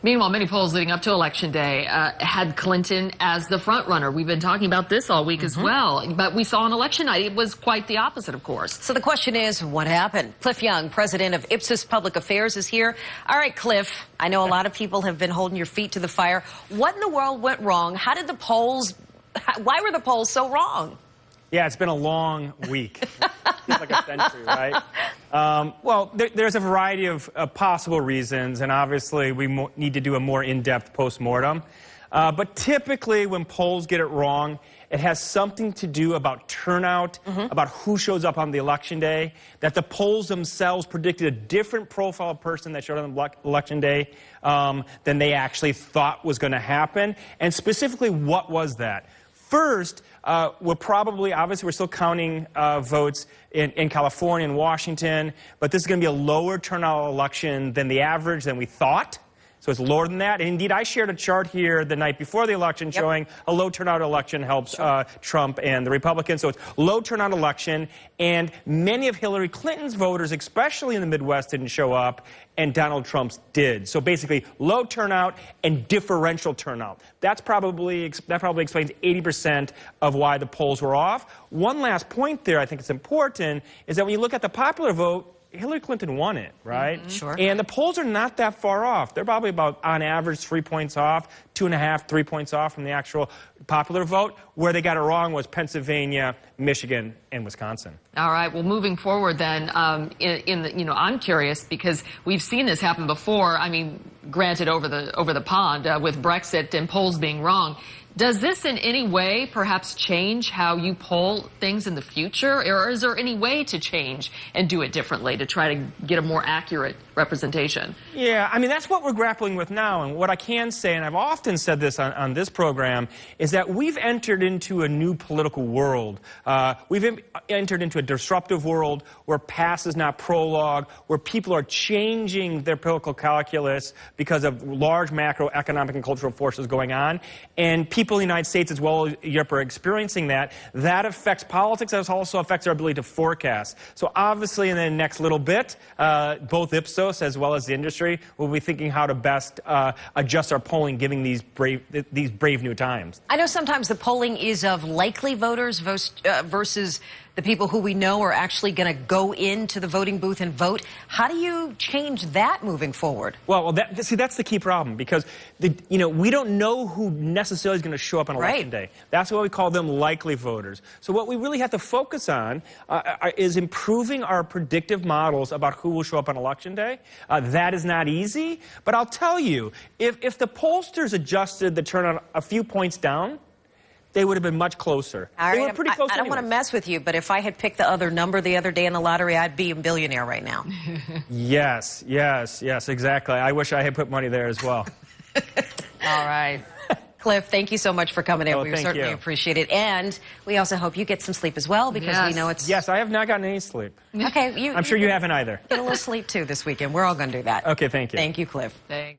Meanwhile, many polls leading up to Election Day had Clinton as the front runner. We've been talking about this all week as well. But we saw on election night, it was quite the opposite, of course. So the question is, what happened? Cliff Young, president of Ipsos Public Affairs, is here. All right, Cliff, I know a lot of people have been holding your feet to the fire. What in the world went wrong? How did the polls, why were the polls so wrong? Yeah, it's been a long week. Feels like a century, right? Well, there's a variety of possible reasons, and obviously we need to do a more in-depth post-mortem. But typically when polls get it wrong, it has something to do about turnout, about who shows up on the election day, that the polls themselves predicted a different profile of person that showed up on election day than they actually thought was going to happen. And specifically, what was that? First, obviously we're still counting votes in California and Washington, but this is going to be a lower turnout election than the average than we thought. So it's lower than that. And indeed, I shared a chart here the night before the election showing a low turnout election helps Trump and the Republicans. So it's low turnout election, and many of Hillary Clinton's voters, especially in the Midwest, didn't show up, and Donald Trump's did. So basically, low turnout and differential turnout. That probably explains 80% of why the polls were off. One last point there, I think it's important, is that when you look at the popular vote, Hillary Clinton won it, right? Sure. And the polls are not that far off. They're probably about, on average, 3 points off, 2.5, 3 points off from the actual popular vote. Where they got it wrong was Pennsylvania, Michigan, and Wisconsin. All right. Well, moving forward then, I'm curious because we've seen this happen before. I mean, granted, over the pond with Brexit and polls being wrong. Does this in any way perhaps change how you poll things in the future? Or is there any way to change and do it differently to try to get a more accurate representation? Yeah, I mean, that's what we're grappling with now. And what I can say, and I've often said this on this program, is that we've entered into a new political world. We've entered into a disruptive world where past is not prologue, where people are changing their political calculus because of large macroeconomic and cultural forces going on. And people in the United States as well as Europe are experiencing that. That affects politics. That also affects our ability to forecast. So obviously in the next little bit, both Ipsos as well as the industry will be thinking how to best adjust our polling given these brave new times. I know sometimes the polling is of likely voters versus the people who we know are actually going to go into the voting booth and vote. How do you change that moving forward? Well, that's the key problem, because we don't know who necessarily is going to show up on election day. That's why we call them likely voters. So what we really have to focus on is improving our predictive models about who will show up on election day. That is not easy, but I'll tell you, if the pollsters adjusted the turnout a few points down, they would have been much closer. All right, they were pretty close I don't want to mess with you, but if I had picked the other number the other day in the lottery, I'd be a billionaire right now. Yes, exactly. I wish I had put money there as well. All right. Cliff, thank you so much for coming in. Oh, We certainly appreciate it. And we also hope you get some sleep as well, because we know it's... Yes, I have not gotten any sleep. Okay. I'm sure you haven't either. Get a little sleep, too, this weekend. We're all going to do that. Okay, thank you. Thank you, Cliff. Thanks.